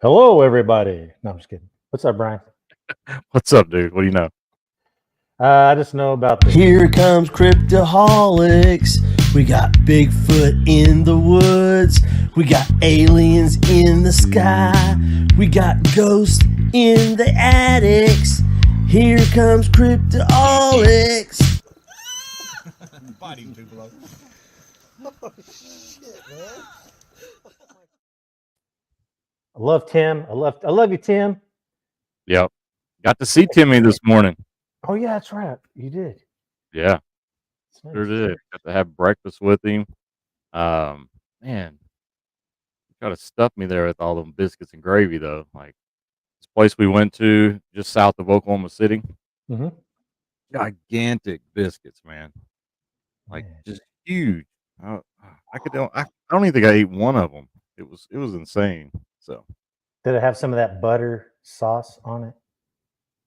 Hello, everybody. No, I'm just kidding. What's up, Brian? What's up, dude? What do you know? I just know about the. Here comes cryptoholics. We got Bigfoot in the woods. We got aliens in the sky. We got ghosts in the attics. Here comes cryptoholics. Fighting people. Oh shit, man. I love Tim. I love you, Tim. Yep. Got to see Timmy this morning. Oh yeah, that's right. You did. Yeah, It's sure nice. did. Got to have breakfast with him. Man, you got to stuff me there with all them biscuits and gravy though. Like this place we went to just south of Oklahoma City, Mm-hmm. gigantic biscuits, man. Like Man. just huge. I, I don't even think I ate one of them. It was insane. So Did it have some of that butter sauce on it?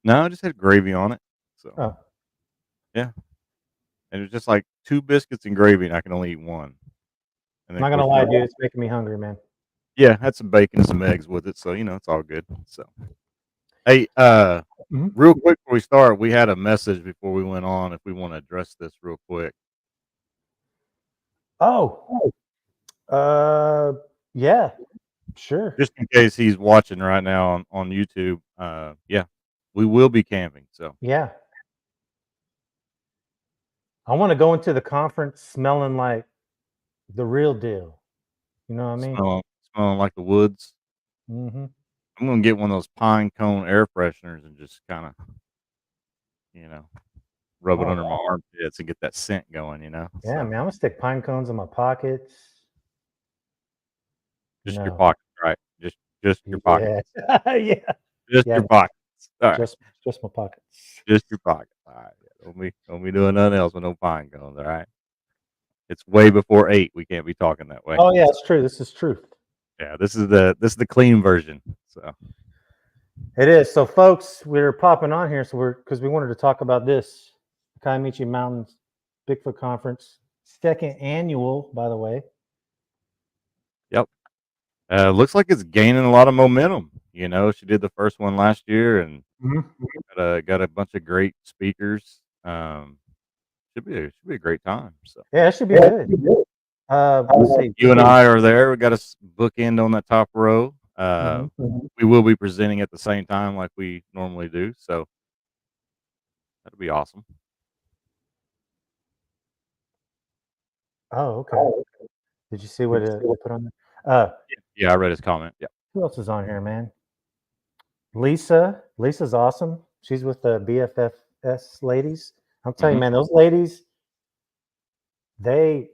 no, I just had gravy on it. So Oh, yeah, and it was just like two biscuits and gravy, and I can only eat one. And I'm then, not of gonna course, lie, dude. It's making me hungry, man. yeah, had some bacon and some eggs with it, so it's all good. So, hey, Mm-hmm. real quick before we start, we had a message before we went on. If we want to address this real quick, Oh, uh, yeah, sure. just in case he's watching right now on YouTube, yeah, we will be camping. So, Yeah, I want to go into the conference smelling like the real deal. You know what I mean? smelling like the woods. Mm-hmm. I'm gonna get one of those pine cone air fresheners and just kind of, you know, rub it Oh, under my armpits and get that scent going. yeah, So man. I'm gonna stick pine cones in my pockets. You just your know, pockets, right? Just your pockets. yeah, yeah, Just yeah. your pockets. All right. Just my pockets. Just your pockets. All right. Yeah, don't be doing nothing else with no pine cones. All right. It's way before 8. We can't be talking that way. Oh yeah, it's true. This is truth. Yeah. This is the clean version. So It is. So, folks, we're popping on here, so we're because we wanted to talk about this Kaimichi Mountains Bigfoot Conference, second annual, by the way. yep. Looks like it's gaining a lot of momentum. She did the first one last year and Mm-hmm. got a bunch of great speakers. Should be a great time. So Yeah, it should be good. Let's see. you and I are there. We got a bookend on that top row. Mhm. We will be presenting at the same time like we normally do. So that'll be awesome. Oh, okay. Did you see what they put on there? Yeah, I read his comment. Yeah. Who else is on here, man? Lisa's awesome. She's with the BFFS ladies. I'm telling you, Mhm. man, those ladies, they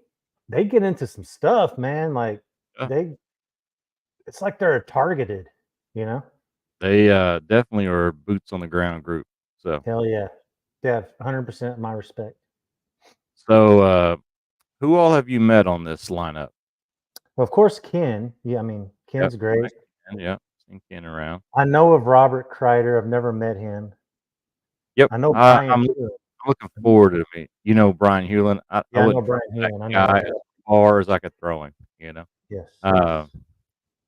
they get into some stuff, man. Like Yeah. they, it's like they're targeted, you know. They definitely are boots on the ground group. So, Hell yeah, yeah, 100% my respect. so who all have you met on this lineup? Well, of course, Ken. Yeah, I mean, Yep. Ken's great. And yeah, seen Ken around. I know of Robert Kreider. I've never met him. Yep. I know Brian. I'm Too. looking forward to meet. Brian Hewlin. I Yeah, I know wouldn't Brian trust that Hewlin. I know guy him. as far as I could throw him. You know. Yes. Um,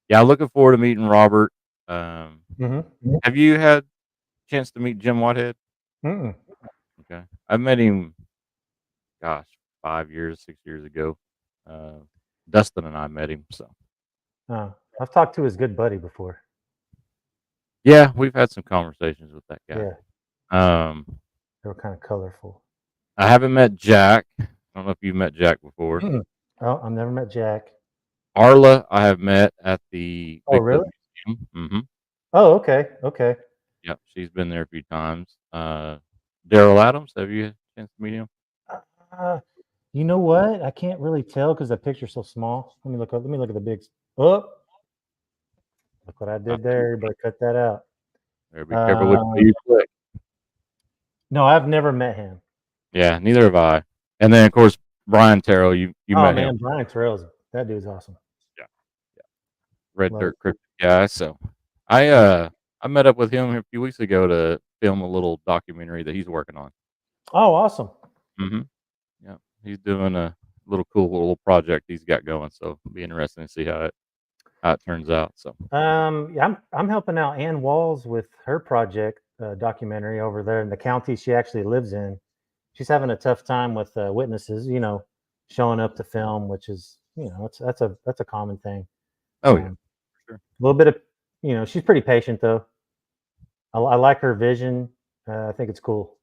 yeah, looking forward to meeting Robert. Um, Mm-hmm. have you had a chance to meet Jim Whitehead? Mm-mm. Okay, I met him. Gosh, 5 years, 6 years ago. Uh, Dustin and I met him. So. I've talked to his good buddy before. Yeah, we've had some conversations with that guy. Yeah, Um, they were kind of colorful. I haven't met Jack. I don't know if you've met Jack before. Mm-mm. Oh, I've never met Jack. Arla, I have met at the Oh, Bigfoot really? Museum. Mm-hmm. Oh, okay, okay. Yep, she's been there a few times. Daryl Adams, have you had a chance to meet him? Uh, you know what? I can't really tell because the picture's so small. Let me look up. Let me look at the big. Oh, look what I Uh, did there. Everybody cut that out. Better be careful with what you click. No, I've never met him. Yeah, neither have I. And then of course Brian Terrell, you Oh met him. man, Brian Terrell's that dude's awesome. Yeah, yeah. Red Love Dirt it. Cryptid guy. So I met up with him a few weeks ago to film a little documentary that he's working on. Oh, awesome. Mm-hmm. Yeah, he's doing a little cool little project he's got going. So it'll be interesting to see how it turns out. So Yeah, I'm helping out Ann Walls with her project documentary over there in the county she actually lives in. She's having a tough time with witnesses, showing up to film, which is, that's a common thing. oh yeah, A sure. little bit of, she's pretty patient though. I like her vision. I think it's cool.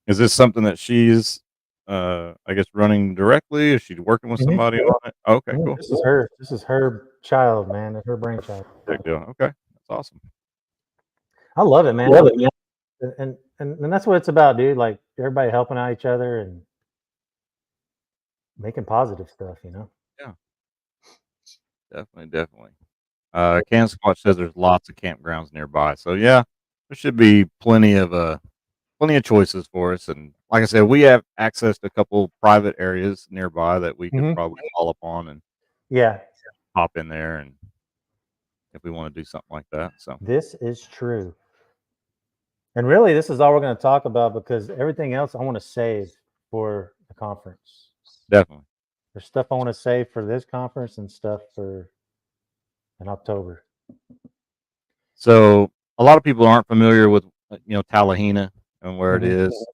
Is this something that she's, I guess, running directly? Is she working with Mhm. somebody on it? Okay, cool. This is her. This is her child, man. Her brainchild. Big deal. Okay, that's awesome. I love it, man. Love it, man. And that's what it's about, dude. Like everybody helping out each other and making positive stuff. Yeah, definitely. Camp Squatch says there's lots of campgrounds nearby, so yeah, there should be plenty of choices for us. And like I said, we have access to a couple private areas nearby that we could Mhm. probably call upon and Yeah, hop in there, and if we want to do something like that. So this is true. And really, this is all we're going to talk about because everything else I want to save for the conference. definitely. There's stuff I want to save for this conference and stuff for in October. So a lot of people aren't familiar with Tallahena and where it Mhm. is.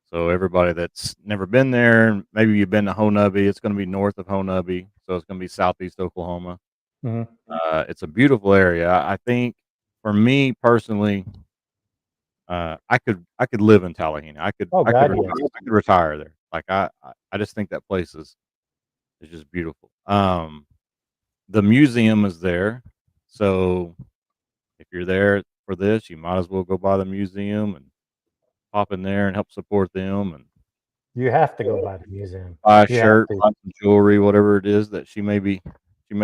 So everybody that's never been there, maybe you've been to Honubby, it's going to be north of Honubby, so it's going to be southeast Oklahoma. Mhm. It's a beautiful area. I think for me personally, I could live in Tallahena. Oh God, yes. I could retire there. Like I just think that place is just beautiful. The museum is there, so if you're there for this, you might as well go by the museum and pop in there and help support them and You have to go by the museum. buy a You have shirt, to. buy some jewelry, whatever it is that she may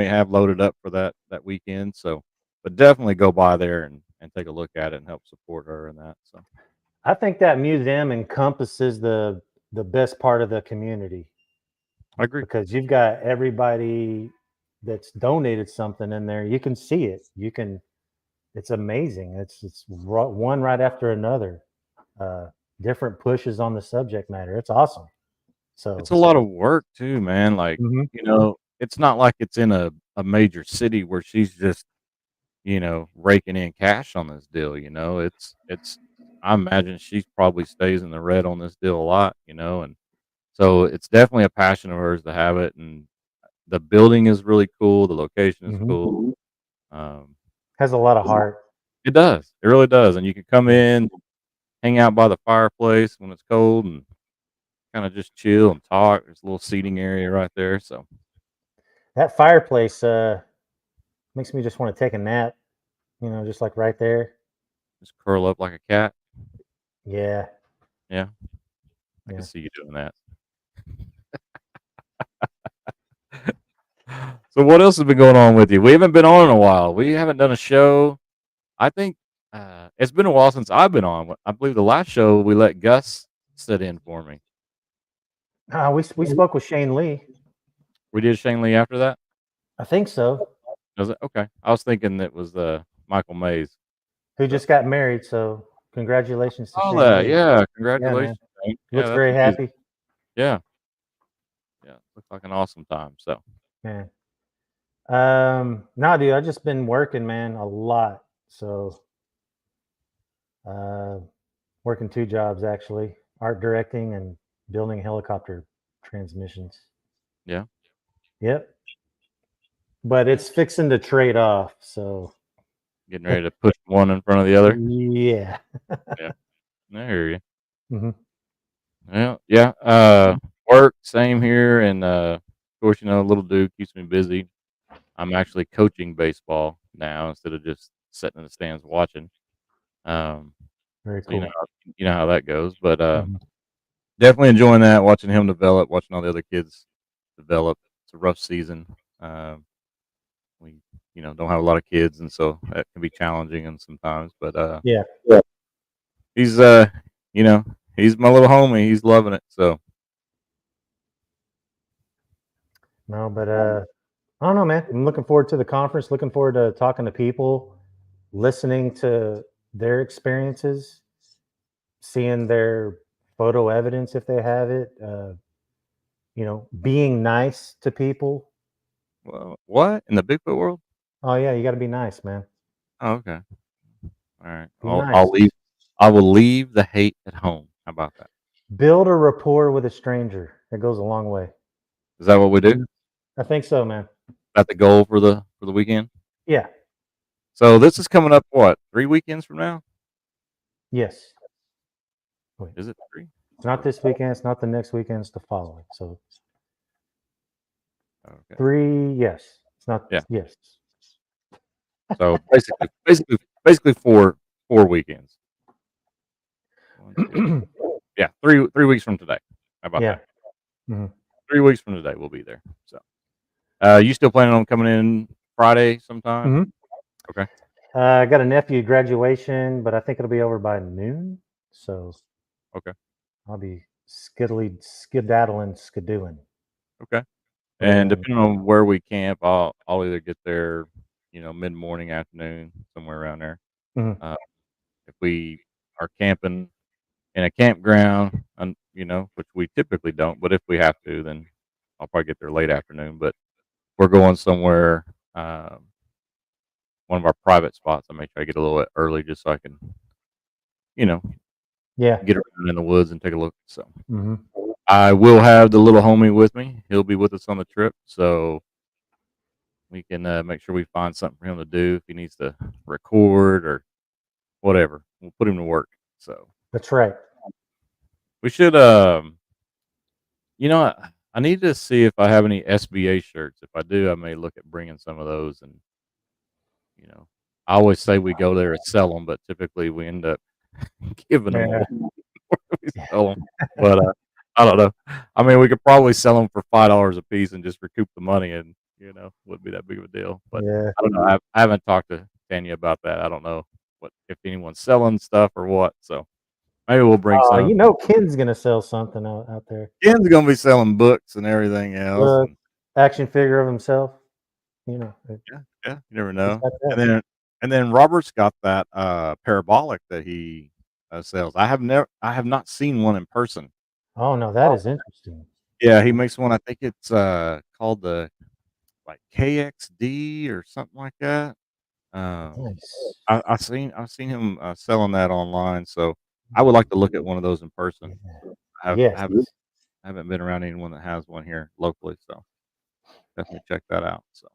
have loaded up for that weekend. So, but definitely go by there and take a look at it and help support her in that. So, I think that museum encompasses the best part of the community I agree. because you've got everybody that's donated something in there. You can see it. It's amazing. It's one right after another. Uh, Different pushes on the subject matter. It's awesome. So, It's a lot of work too, man. Like, Mhm. it's not like it's in a major city where she's just, raking in cash on this deal, it's I imagine she probably stays in the red on this deal a lot, and so it's definitely a passion of hers to have it. And the building is really cool. The location is Mhm. cool. Um, Has a lot of heart. it does. It really does. And you can come Yeah. in, hang out by the fireplace when it's cold and kind of just chill and talk. There's a little seating area right there. So That fireplace makes me just want to take a nap. Just like right there. just curl up like a cat. Yeah. Yeah, I can Yeah. see you doing that. So what else has been going on with you? We haven't been on in a while. We haven't done a show. I think it's been a while since I've been on. I believe the last show we let Gus sit in for me. We spoke with Shane Lee. We did Shane Lee after that. I think so. Was it okay? I was thinking it was Michael Mays. Who just got married. So congratulations to Oh, Shane Lee. yeah, Yeah, congratulations. man. Shane. Yeah, Looks that's very amazing. happy. Yeah, yeah, looks like an awesome time. So Man. No, dude, I've just been working, man, a lot. So uh working two jobs actually. Art directing and building helicopter transmissions. yeah, Yep. But it's fixing to trade off. So getting ready to push one in front of the other. yeah. Yeah, I hear you. Hmm. Well, yeah. Work same here, and of course, little dude keeps me busy. I'm actually coaching baseball now instead of just sitting in the stands watching. Um, Very so cool. you know how that goes, but Mhm. definitely enjoying that, watching him develop, watching all the other kids develop. It's a rough season. We don't have a lot of kids, and so that can be challenging and sometimes. But Yeah. he's he's my little homie. He's loving it. So No, but I don't know, man. I'm looking forward to the conference, looking forward to talking to people, listening to their experiences, seeing their photo evidence if they have it, being nice to people, Well, what in the Bigfoot world? Oh yeah, you got to be nice, man. Oh, okay. All right. Be I'll nice. leave. I will leave the hate at home. How about that? Build a rapport with a stranger. That goes a long way. Is that what we do? I think so, man. That the goal for the weekend? Yeah. So this is coming up. What 3 weekends from now? Yes. Wait, Is it 3? it's not this weekend. It's not the next weekend. It's the following. So Okay. 3. Yes. It's not. Yeah. Yes. So basically 4 weekends. 1, 2, yeah, 3 weeks from today. How about Yeah. that? Mhm. 3 weeks from today, we'll be there. So, you still planning on coming in Friday sometime? Mhm. Okay. I got a nephew graduation, but I think it'll be over by noon. So Okay. I'll be skedaddling, skidooing. Okay. And Yeah. depending on where we camp, I'll either get there, mid morning, afternoon, somewhere around there. Mhm. Uh, if we are camping in a campground, which we typically don't, but if we have to, then I'll probably get there late afternoon. But we're going somewhere, one of our private spots. I make sure I get a little bit early just so I can, you know, Yeah. get around in the woods and take a look. So Hmm. I will have the little homie with me. He'll be with us on the trip, so we can make sure we find something for him to do if he needs to record or whatever. We'll put him to work. So That's right. we should, I need to see if I have any SBA shirts. If I do, I may look at bringing some of those. And I always say we go there and sell them, but typically we end up giving them Yeah. away. We sell them, but I don't know. I mean, we could probably sell them for $5 a piece and just recoup the money, and wouldn't be that big of a deal. But Yeah. I don't know. I haven't talked to Tanya about that. I don't know if anyone's selling stuff or what. So maybe we'll bring Oh, some. Ken's gonna sell something out there. Ken's gonna be selling books and everything else, Look, and action figure of himself. yeah, you never He's know. got that. And then Robert's got that parabolic that he sells. I have not seen one in person. Oh no, that is interesting. Yeah, he makes one. I think it's called the like KXD or something like that. Um, Nice. I've seen him selling that online. So I would like to look at one of those in person. I Yes. haven't been around anyone that has one here locally, so definitely check that out. So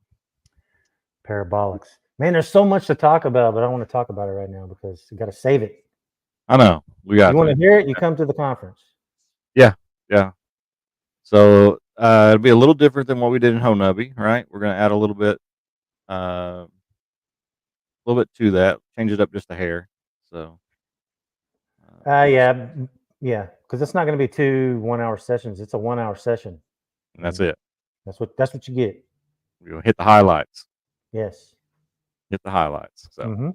Parabolics. Man, there's so much to talk about, but I don't want to talk about it right now because you got to save it. I know we got You want to. to hear it? You come to the conference. Yeah, yeah. So it'll be a little different than what we did in Honubby, right? We're gonna add a little bit to that, change it up just a hair. So Yeah, yeah, because it's not going to be 2 1-hour sessions. It's a 1-hour session. and that's it. That's what you get. We'll hit the highlights. Yes. Hit the highlights. So Mm-hmm.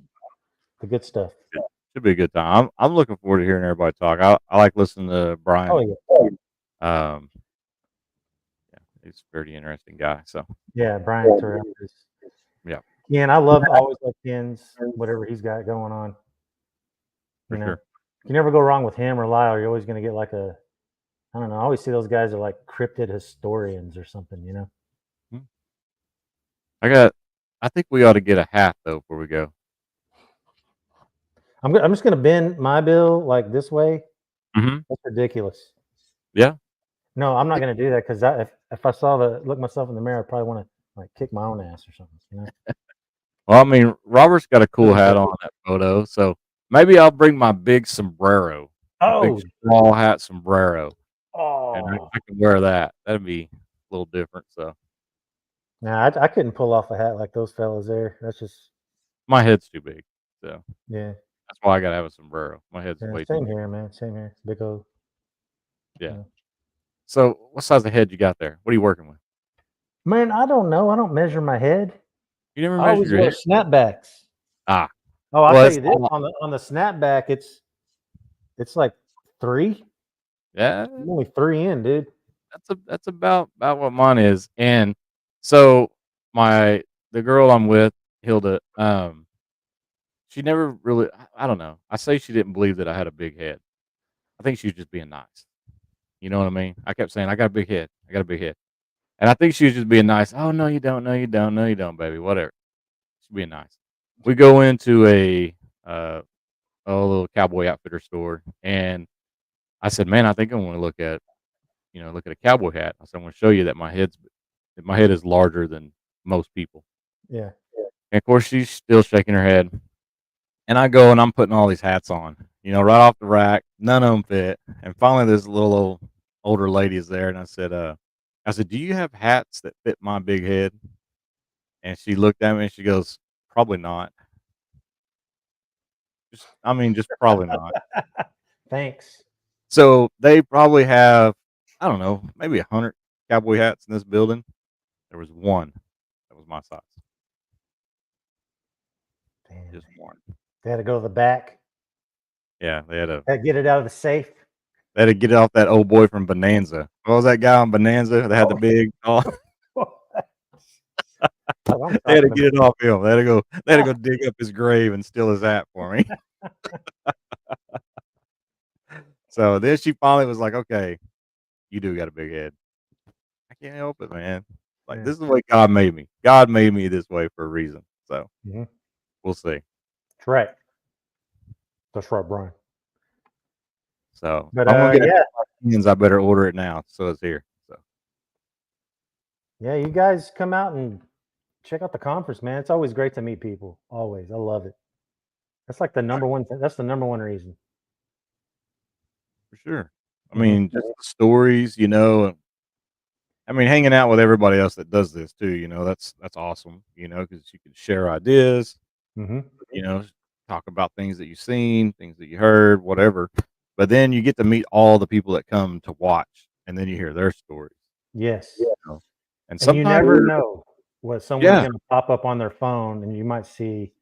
The good stuff. yeah, should be a good time. I'm looking forward to hearing everybody talk. I like listening to Brian. Oh yeah. Um, yeah, he's a pretty interesting guy. So Yeah, Brian Terrell. yeah, Ken, I always love Ken's whatever he's got going on. for sure. You never go wrong with him or Lyle. You're always going to get like I don't know. I always see those guys are like cryptid historians or something. Hmm. I think we ought to get a hat though before we go. I'm just going to bend my bill like this way. Mm-hmm. That's ridiculous. Yeah. No, I'm not going to do that because if I look myself in the mirror, I'd probably want to like kick my own ass or something. Well, I mean, Robert's got a cool hat on in that photo, so maybe I'll bring my big sombrero, my big Oh, straw hat sombrero, and oh. I can wear that. That'd be a little different. So Nah, I couldn't pull off a hat like those fellas there. That's just my head's too big, so yeah. that's why I gotta have a sombrero. My head's Yeah, way too same big. here, man. Same here. Big old. Yeah. Yeah. So what size of head you got there? What are you working with? Man, I don't know. I don't measure my head. You never I measure always your wear head? snapbacks. Ah, Oh, I'll well, tell it's you this on the snapback, it's like 3. yeah. I'm only 3 in, dude. That's about what mine is. And so the girl I'm with, Hilda, she never really, I don't know. I say she didn't believe that I had a big head. I think she was just being nice. You know what I mean? I kept saying I got a big head. I got a big head. And I think she was just being nice. Oh, no, you don't. No, you don't. No, you don't, baby. Whatever. She's being nice. We go into a little cowboy outfitter store, and I said, "Man, I think I want to look at a cowboy hat." I said, "I want to show you that my head is larger than most people." Yeah. And of course, she's still shaking her head. And I go and I'm putting all these hats on, right off the rack. None of them fit. And finally, this little older lady is there, and I said, "Do you have hats that fit my big head?" And she looked at me and she goes, "Probably not. Just probably not." Thanks. So they probably have, I don't know, maybe 100 cowboy hats in this building. There was one that was my size, Damn. just one. They had to go to the back. Yeah, Had to get it out of the safe. they had to get it off that old boy from Bonanza. What was that guy on Bonanza that had the big? Oh, they had to get it off him. They had to go dig up his grave and steal his hat for me. So then she finally was like, "Okay, you do got a big head. I can't help it, man. Like Yeah. this is the way God made me. God made me this way for a reason. So Mhm. we'll see." That's right. That's right, Brian. So But I'm gonna get yeah, opinions. I better order it now. So it's here. So yeah, you guys come out and check out the conference, man. It's always great to meet people. Always. I love it. That's like the number one thing. That's the number one reason. for sure. I Mhm. mean, just the stories, I mean, hanging out with everybody else that does this too, that's awesome, because you can share ideas, Mhm. you know, talk about things that you've seen, things that you heard, whatever. But then you get to meet all the people that come to watch, and then you hear their stories. Yes. You know? And And you sometimes, never know what someone's yeah, going to pop up on their phone, and you might see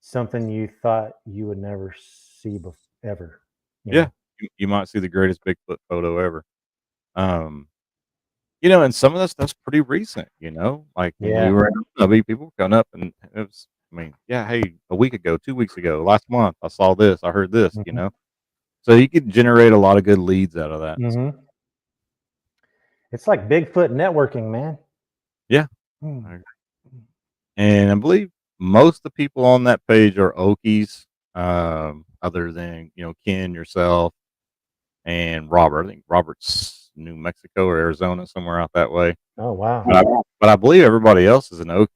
something you thought you would never see ever. You yeah, know. you might see the greatest Bigfoot photo ever. Um, and some of that stuff's pretty recent. Like when we Yeah. were in Abu Dhabi, people were coming up, and it was, I mean, yeah, hey, a week ago, 2 weeks ago, last month, I saw this, I heard this. Mhm. So you could generate a lot of good leads out of that. Mhm. It's like Bigfoot networking, man. Yeah. Mm. I agree. And I believe most of the people on that page are Okies, other than, Ken, yourself, and Robert. I think Robert's New Mexico or Arizona, somewhere out that way. Oh wow. But I believe everybody else is an Okie.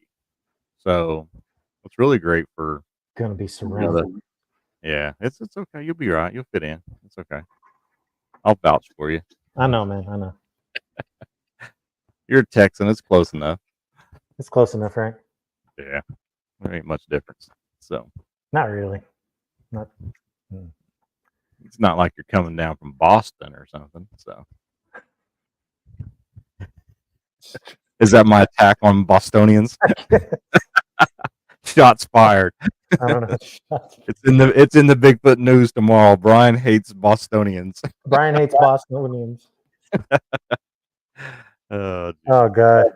So it's really great for, Gonna be you surrounded. yeah, it's okay. You'll be all right. You'll fit in. It's okay. I'll vouch for you. I know, man. I know. You're a Texan. It's close enough. It's close enough, right? Yeah. There ain't much difference. So Not really. Not. Mm. it's not like you're coming down from Boston or something. So is that my attack on Bostonians? Shots fired. I don't know. It's in the Bigfoot news tomorrow. Brian hates Bostonians. Brian hates Bostonians. Oh, Oh God.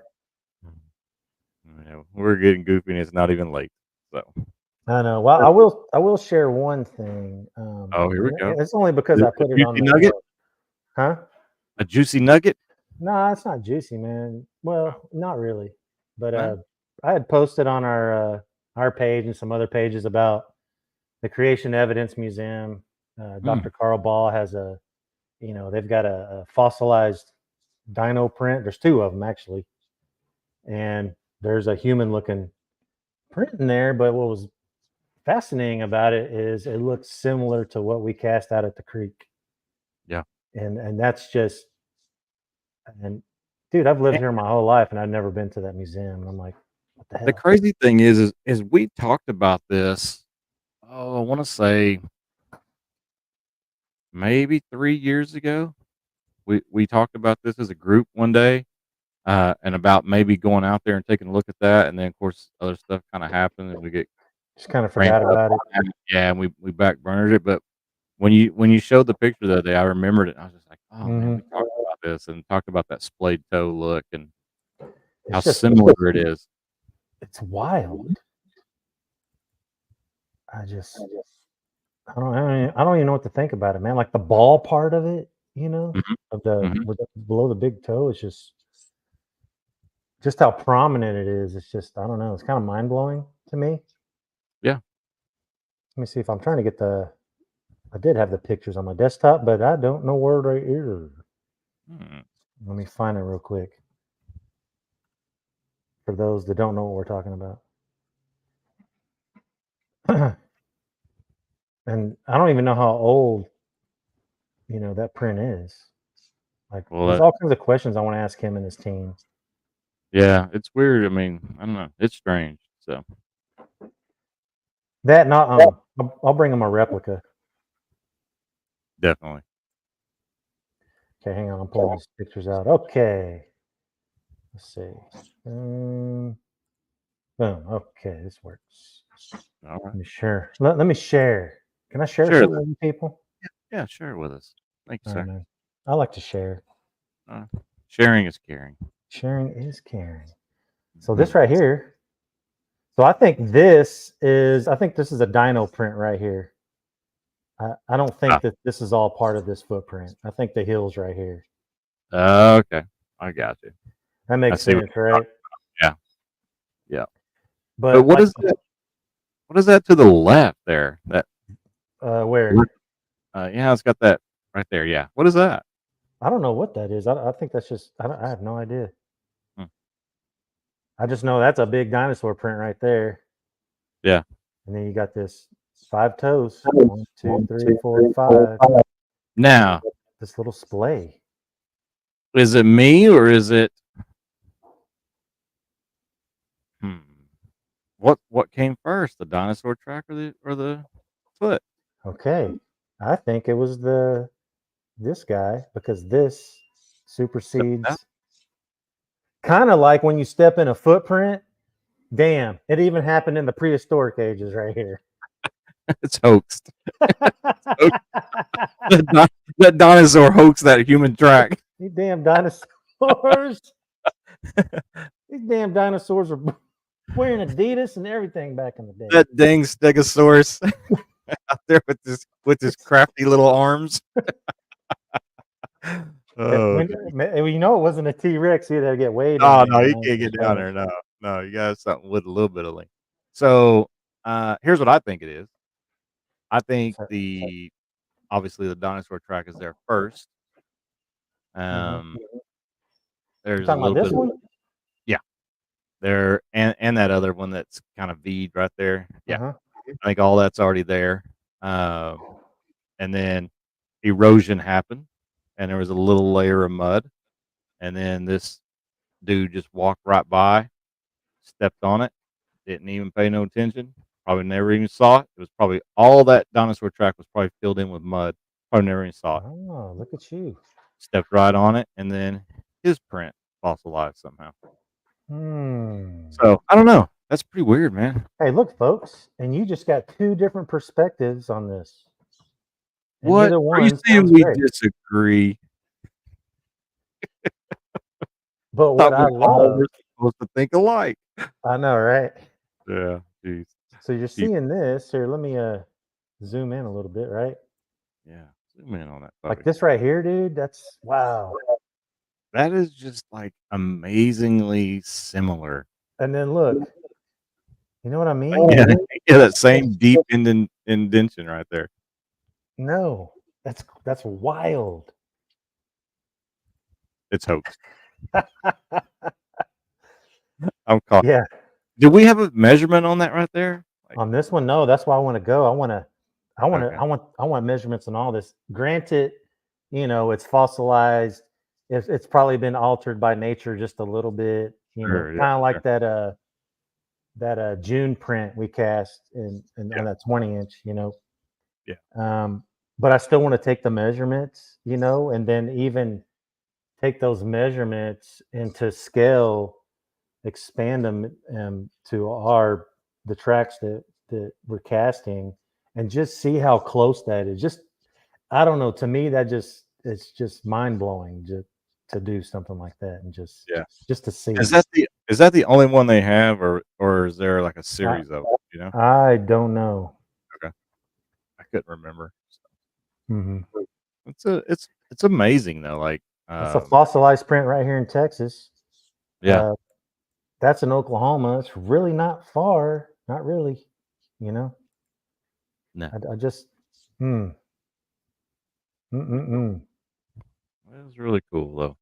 yeah, we're getting goofy and it's not even late. So I know. Well, I will share one thing. oh, here we go. It's only because I put it on Juicy the nugget. huh? A juicy nugget. No, it's not juicy, man. Well, not really. But No? I had posted on our page and some other pages about the Creation Evidence Museum. Dr. Carl Ball has they've got a fossilized dino print. There's two of them actually, and there's a human-looking print in there. But what was fascinating about it is it looks similar to what we cast out at the creek. Yeah. And that's just and dude, I've lived here my whole life and I've never been to that museum. And I'm like, what the The hell? crazy thing is we talked about this. Oh, I want to say maybe 3 years ago. We talked about this as a group one day, and about maybe going out there and taking a look at that. And then, of course, other stuff kind of happened, and we get Just kind of ramped forgot up about it. on it. Yeah, and we backburned it. But when you showed the picture the other day, I remembered it. I was just like, oh man, Hmm. we talked about this and talked about that splayed toe look and how It's just similar it is. it's wild. I just I don't even know what to think about it, man. Like the ball part of it, Mhm, of the mhm. below the big toe is just just how prominent it is. It's just, I don't know. It's kind of mind blowing to me. Yeah. Let me see if I'm trying to get I did have the pictures on my desktop, but I don't know where they are. Hmm. Let me find it real quick. For those that don't know what we're talking about. And I don't even know how old, that print is. Like, Well, there's all kinds of questions I want to ask him and his team. yeah, it's weird. I mean, I don't know. It's strange. So That not I'll bring him a replica. definitely. Okay, hang on. I'm pulling these pictures out. Okay, let's see. Boom. Okay, this works. All right. Let me share. Let me share. Can I share Share something that. with you people? Yeah, share it with us. Thank you, All right, sir. man. I like to share. Sharing is caring. Sharing is caring. So Hmm. this right here. So I think this is a dino print right here. I don't think that this is all part of this footprint. I think the hill's right here. Okay, I got you. That makes see what sense, right? Yeah, yeah. But But what like, is that? What is that to the left there? That where? yeah, it's got that right there. Yeah. What is that? I don't know what that is. I think that's just. I have no idea. Hmm. I just know that's a big dinosaur print right there. Yeah. And then you got this 5 toes. 1, 2, 3, 4, 5. Now, This little splay. is it me or is it? Hmm. What came first, the dinosaur track or the foot? Okay. I think it was this guy because this That- supersedes. Kind of like when you step in a footprint. Damn, it even happened in the prehistoric ages right here. It's hoaxed. That dinosaur hoaxed that human track. These damn dinosaurs. These damn dinosaurs are wearing Adidas and everything back in the day. That dang stegosaurus out there with his crafty little arms. Oh, When, it wasn't a T Rex. You had to get way oh down. no, you Man, can't to get down show there. it. No, no, you got something with a little bit of length. So here's what I think it is. I think So, obviously the dinosaur track is there first. mhm. You There's a talking about little bit this of, one? yeah, there and that other one that's kind of V'd right there. Yeah, Uh-huh. I think all that's already there. And then erosion happened, and there was a little layer of mud, and then this dude just walked right by, stepped on it, didn't even pay no attention. Probably never even saw it. It was probably all that dinosaur track was probably filled in with mud. Probably never even saw it. Oh, look at you. Stepped right on it, and then his print fossilized somehow. Hmm. So I don't know. That's pretty weird, man. Hey, look, folks, and you just got 2 different perspectives on this. And What neither are you one saying? sounds We great. disagree? But what Thought we I all love, were supposed to think alike. I know, right? Yeah, jeez. So you're seeing this here. Let me zoom in a little bit, right? Yeah, zoom in on that Like puppy. this right here, dude. That's wow. That is just like amazingly similar. And then look, you know what I mean? Yeah, yeah, that same deep indention right there. No, that's wild. It's hoax. I'm caught. Yeah. Do we have a measurement on that right there? Like, On this one, no. That's why I want to go. okay. I want measurements on all this. Granted, it's fossilized. It's probably been altered by nature just a little bit. Sure, yeah, Kind of like sure. that June print we cast Yeah. on that 20 inch. Yeah. But I still want to take the measurements, and then even take those measurements into scale, expand them to the tracks that we're casting, and just see how close that is. Just I don't know. To me, it's just mind blowing to do something like that, and Yeah. just to see. Is that the only one they have, or is there like a series of it? You know? I don't know. Okay. I couldn't remember. Mm-hmm. It's amazing though. Like That's a fossilized print right here in Texas. yeah. that's in Oklahoma. It's really not far. Not really. You know, No, I just, hmm. Mm-mm-mm. it was really cool though.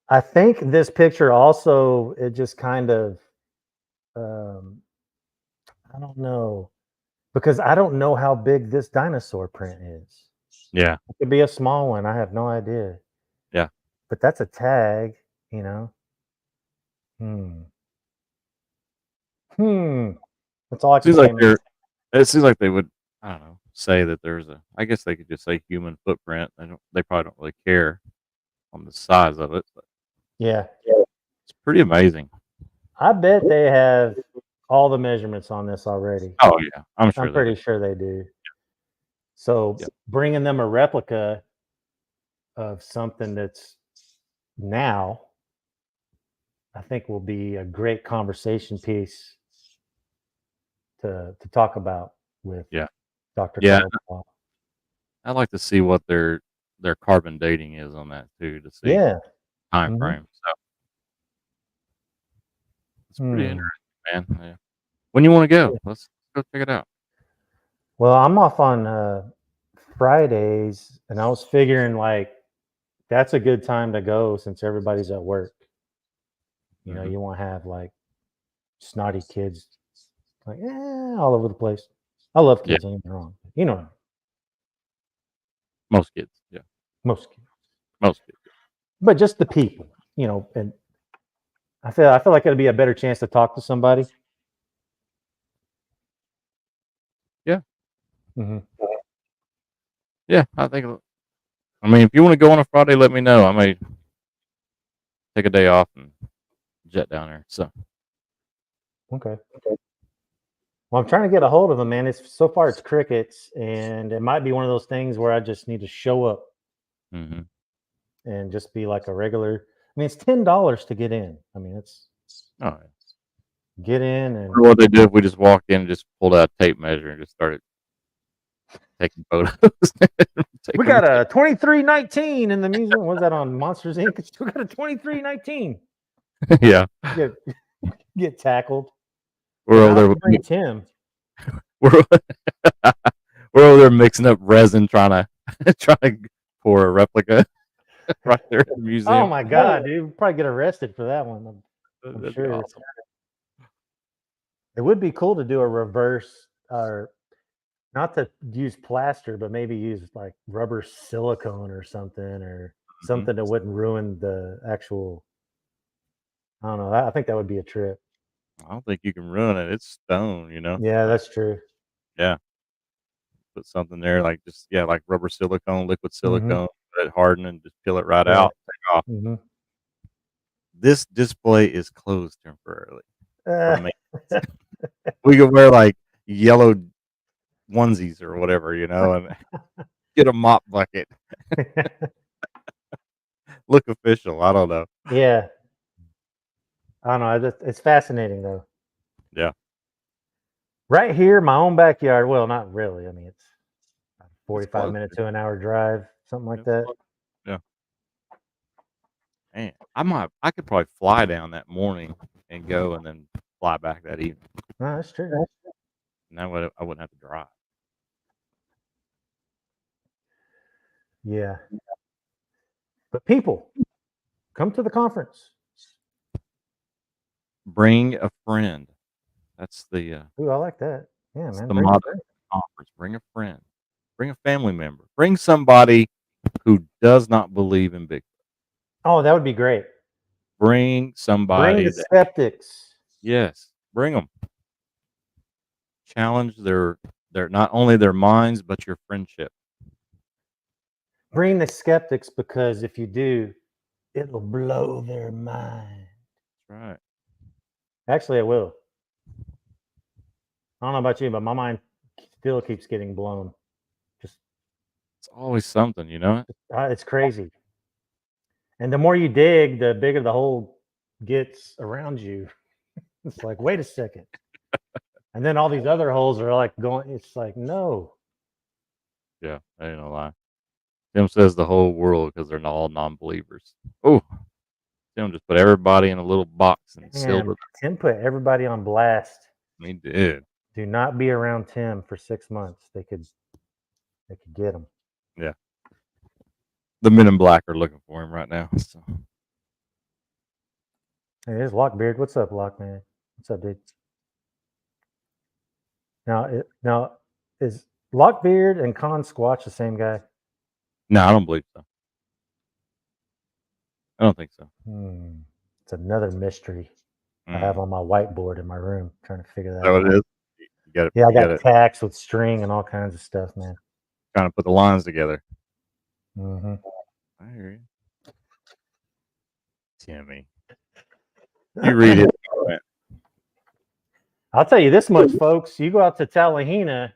I think this picture also, it just kind of, um, I don't know, because I don't know how big this dinosaur print is. Yeah, It could be a small one. I have no idea. yeah. But that's a tag, you know. Hmm. Hmm. That's all I can Seems say, like man. they're. It seems like they would. I don't know. Say that there's a. I guess they could just say human footprint. They don't. They probably don't really care on the size of it. But Yeah. it's pretty amazing. I bet they have all the measurements on this already. Oh yeah, I'm I'm sure they do. pretty sure they do. So Yeah, bringing them a replica of something that's now, I think will be a great conversation piece to talk about with yeah, Dr. yeah. Caldwell. I'd like to see what their carbon dating is on that too to see Yeah. time Hmm. frame. So it's pretty Hmm. interesting, man. Yeah. When you want to go, let's go check it out. Well, I'm off on Fridays, and I was figuring like that's a good time to go since everybody's at work. You know, Hmm. you won't have like snotty kids like all over the place. I love Yeah, kids, don't get me wrong. You know, most kids. Yeah, most kids, most kids. but just the people. You know, and I feel like it'll be a better chance to talk to somebody. Yeah, Hmm. yeah. I think. I mean, if you want to go on a Friday, let me know. I may take a day off and jet down there. So Okay. Well, I'm trying to get a hold of them, man. It's so far it's crickets, and it might be one of those things where I just need to show up hmm and just be like a regular. I mean, it's $10 to get in. I mean, it's oh, yeah. get in and What they do if we just walked in and just pulled out a tape measure and just started taking photos. we Taking got a 2319 in the museum. What's that on Monsters Inc? We got a 2319. yeah, Get get tackled. we're Then over I'll have there. to bring Tim. We're we're over there mixing up resin, trying to trying to pour a replica right there at the Oh museum. my god, dude! We'll probably get arrested for that one. I'm That'd be sure. awesome. It would be cool to do a reverse or not to use plaster, but maybe use like rubber silicone or Hmm. something that wouldn't ruin the actual. I don't know. I think that would be a trip. I don't think you can ruin it. It's stone, you know. Yeah, Like that's true. yeah, put something there like just yeah, like rubber silicone, liquid Hmm. silicone, let it harden and just peel it right Yeah. out. Take off. Hmm. This display is closed temporarily for Uh, me. We could wear like yellow onesies or whatever, you know, and get a mop bucket. Look official. I don't know. yeah, I don't know. It's fascinating though. Yeah. Right here, my own backyard. Well, not really. I mean, it's a It's 45 close. minute to an hour drive, something like Yeah. that. Yeah. Man, I could probably fly down that morning and go and then fly back that evening. No, that's true. And that I wouldn't have to drive. Yeah, but people come to the conference. Bring a friend. That's the Ooh, I like that. Yeah, that's man. the Bring a motto of friend. the conference. Bring a friend. Bring a family member. Bring somebody who does not believe in big. Oh, that would be great. Bring Bring somebody the that skeptics. yes, bring them. Challenge their not only their minds but your friendship. Bring the skeptics because if you do, it'll blow their mind. That's right. Actually, it will. I don't know about you, but my mind still keeps getting blown. Just It's always something, you know. it's crazy. And the more you dig, the bigger the hole gets around you. It's like, wait a second. And then all these other holes are like going, it's like, no. Yeah, I ain't no lie. Tim says the whole world because they're all non-believers. Oh, Tim just put everybody in a little box and sealed Man, it. Tim put everybody on blast. He did. Do not be around Tim for 6 months. They could get him. Yeah. The Men in Black are looking for him right now. So. Hey, there's Lockbeard. What's up, Lockman? What's up, dude? Now is Lockbeard and Con Squatch the same guy? No, I don't believe so. I don't think so. It's another mystery I have on my whiteboard in my room, trying to figure that So out. it is. You got it. Yeah, I got tacks with string and all kinds of stuff, man. Trying to put the lines together. Mm-hmm. I hear you. Timmy. You read it. I'll tell you this much, folks. You go out to Talahena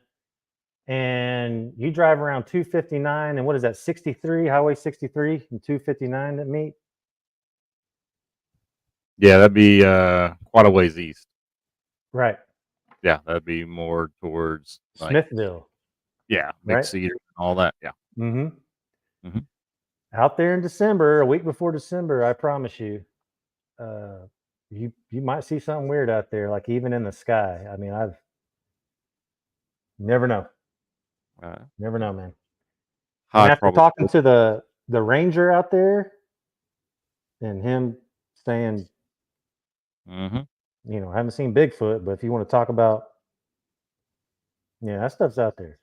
and you drive around 259 and what is that, 63, Highway 63 and 259 that meet? Yeah, that'd be quite a ways east. Right. Yeah, that'd be more towards like, Smithville. Yeah, Big right? Cedar and all that. Yeah. Mm-hmm. Out there in December, a week before December, I promise you, you might see something weird out there, like even in the sky. I mean, I've never know. Never know, man. And after talking to the ranger out there and him saying, you know, I haven't seen Bigfoot, but if you want to talk about, yeah, that stuff's out there.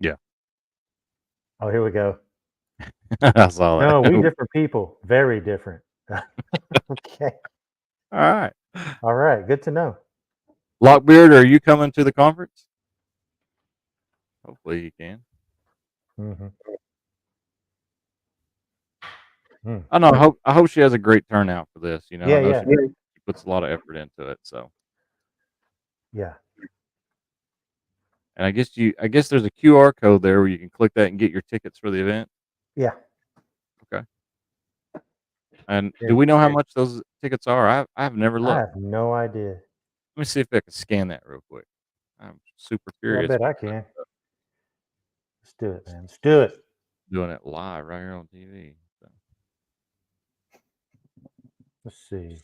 Yeah. Oh, here we go. I saw that. No, we different people. Very different. Okay. All right. All right. Good to know. Lockbeard, are you coming to the conference? Hopefully you can. I know. I hope she has a great turnout for this. You know, I know she puts a lot of effort into it. So. Yeah. And I guess there's a QR code there where you can click that and get your tickets for the event. Yeah. Okay. And do we know how much those tickets are? I have never looked. I have no idea. Let me see if I can scan that real quick. I'm super curious. I bet I can. Let's do it, man. Let's do it. Doing it live right here on TV. So. Let's see.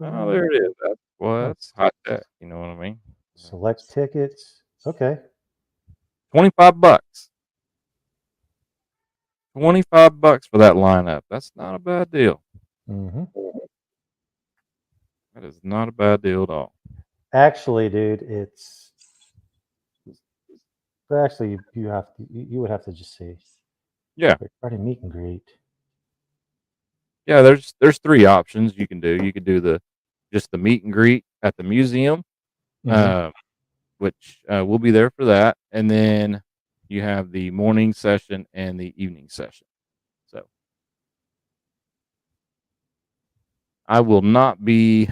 Oh, there it is. That's hot tech. You know what I mean? Select tickets. Okay. $25. $25 for that lineup. That's not a bad deal. That is not a bad deal at all. Actually, dude, it's actually you would have to just see. Yeah. Party meet and greet. Yeah, there's 3 options you can do. You could do just the meet and greet at the museum, which we'll be there for that, and then you have the morning session and the evening session. So I will not be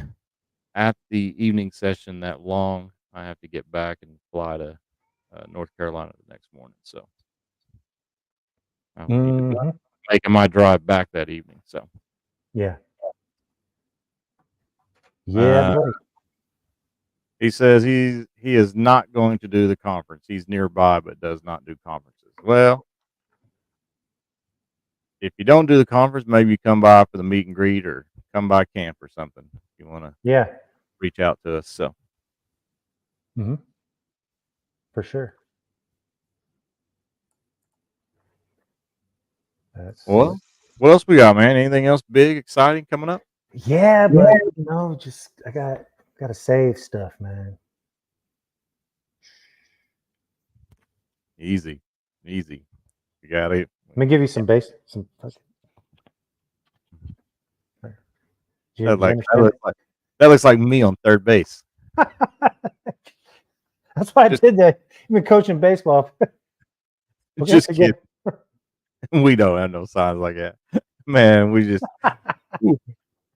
at the evening session that long. I have to get back and fly to North Carolina the next morning. So I'm making my drive back that evening. So yeah. He says he is not going to do the conference. He's nearby, but does not do conferences. Well, if you don't do the conference, maybe you come by for the meet and greet or come by camp or something. If you want to reach out to us. So for sure. Well, what else we got, man? Anything else big, exciting coming up? Yeah, but just I got to save stuff, man. Easy. You got it. Let me give you some base. That looks like me on third base. That's why I did that. You've been coaching baseball. Just kidding. We don't have no signs like that, man. We just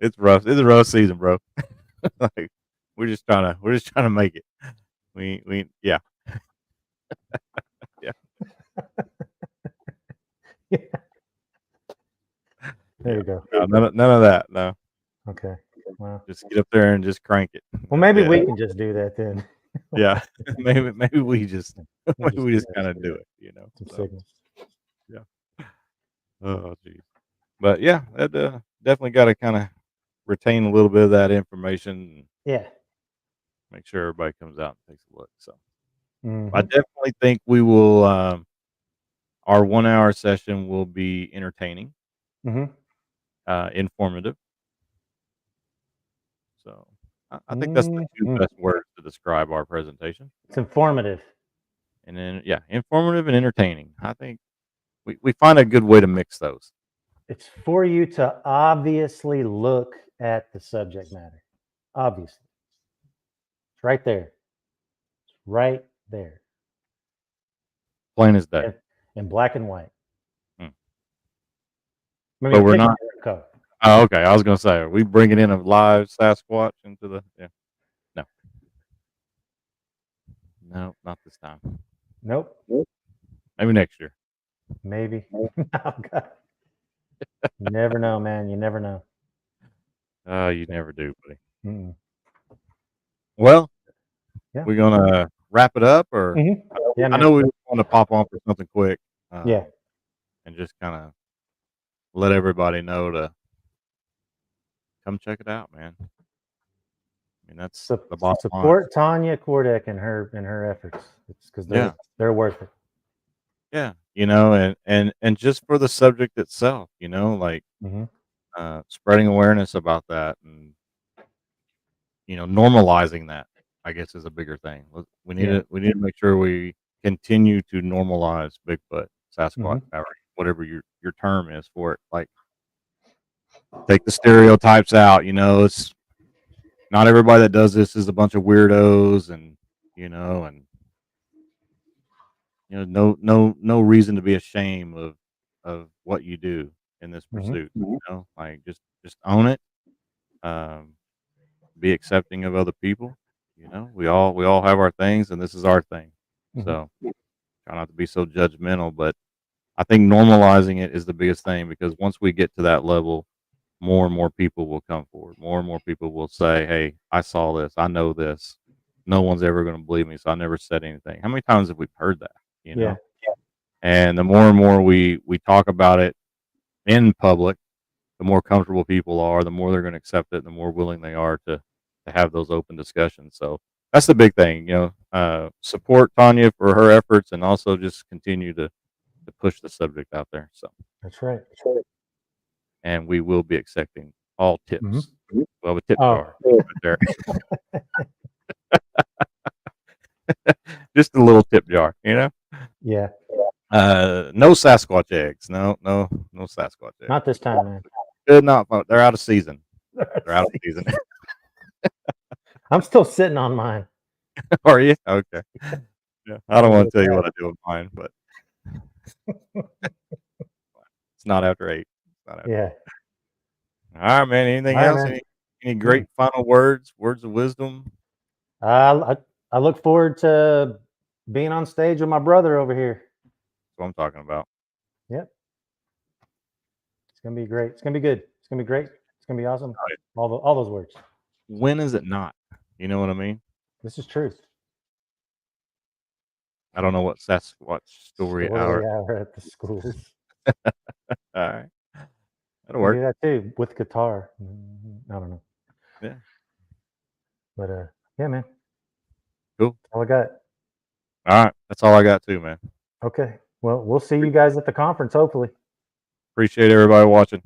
it's rough. It's a rough season, bro. Like we're just trying to make it. We yeah. There you go. None of that. No. Okay. Well, just get up there and just crank it. Well, maybe we can just do that then. Yeah. maybe we just kind of do it. You know. Some signals. Yeah. Oh geez. But yeah, that definitely got to kind of retain a little bit of that information and Yeah. make sure everybody comes out and takes a look. So I Mhm. definitely think we will. Our 1 hour session will be entertaining, Mhm. informative. So I think that's the two Mhm. best words to describe our presentation. It's informative. And then, yeah, informative and entertaining. I think we find a good way to mix those. It's for you to obviously look at the subject matter. Obviously. It's right there. It's right there. Plain as day. In black and white. Hmm. I mean, But a we're picture not. and color. Oh, okay. I was gonna say, are we bringing in a live Sasquatch into the? Yeah. No. No, not this time. Nope. Maybe next year. Maybe. Oh, God. You never know, man. You never know. You never do, buddy. Mm-mm. Well, Yeah. we're gonna wrap it up, or Mhm. Yeah, I man. know we want to pop on for something quick, Yeah. and just kind of let everybody know to come check it out, man. I mean, that's the bottom line. Support Tanya Kordek and her efforts. It's because Yeah, they're worth it. yeah. And just for the subject itself, like Mhm. spreading awareness about that, and normalizing that, I guess, is a bigger thing. We need Yeah. to make sure we continue to normalize Bigfoot, Sasquatch, Mhm. or whatever your term is for it. Like, take the stereotypes out. It's not everybody that does this is a bunch of weirdos, and no reason to be ashamed of what you do in this Mhm. pursuit. Like, just own it. Um, be accepting of other people. We all have our things, and this is our thing. Mhm. So try not to be so judgmental, but I think normalizing it is the biggest thing, because once we get to that level, more and more people will come forward. More and more people will say, "Hey, I saw this. I know this. No one's ever going to believe me, so I never said anything." How many times have we heard that? You Yeah. know, and the more and more we talk about it in public, the more comfortable people are, the more they're going to accept it, and the more willing they are to have those open discussions. So that's the big thing. Support Tanya for her efforts, and also just continue to push the subject out there. So, That's right. and we will be accepting all Mhm. tips. Well, a tip Oh, jar right there. Just a little tip jar. yeah. No Sasquatch eggs. No Sasquatch eggs. Not this time, man. Good, not. They're out of season. They're out of season. I'm still sitting on mine. Are you? Okay. Yeah. I don't Going want with to tell you that. what I do with mine, but it's not after 8. It's not after 8. Yeah. All right, man. All Anything right, else? man. Any Mm. great final words of wisdom? I look forward to being on stage with my brother over here. That's what I'm talking about. Yep. It's gonna be great. It's gonna be good. It's gonna be great. It's gonna be awesome. Right. All those words. When is it not? You know what I mean? This is truth. I don't know what Sasquatch story hour. Story hour at the schools. All right. That'll We work. do that too with guitar. I don't know, Yeah. but yeah, man. Cool. That's all I got. All right. That's all I got too, man. Okay. Well, we'll see you guys at the conference. Hopefully. Appreciate everybody watching.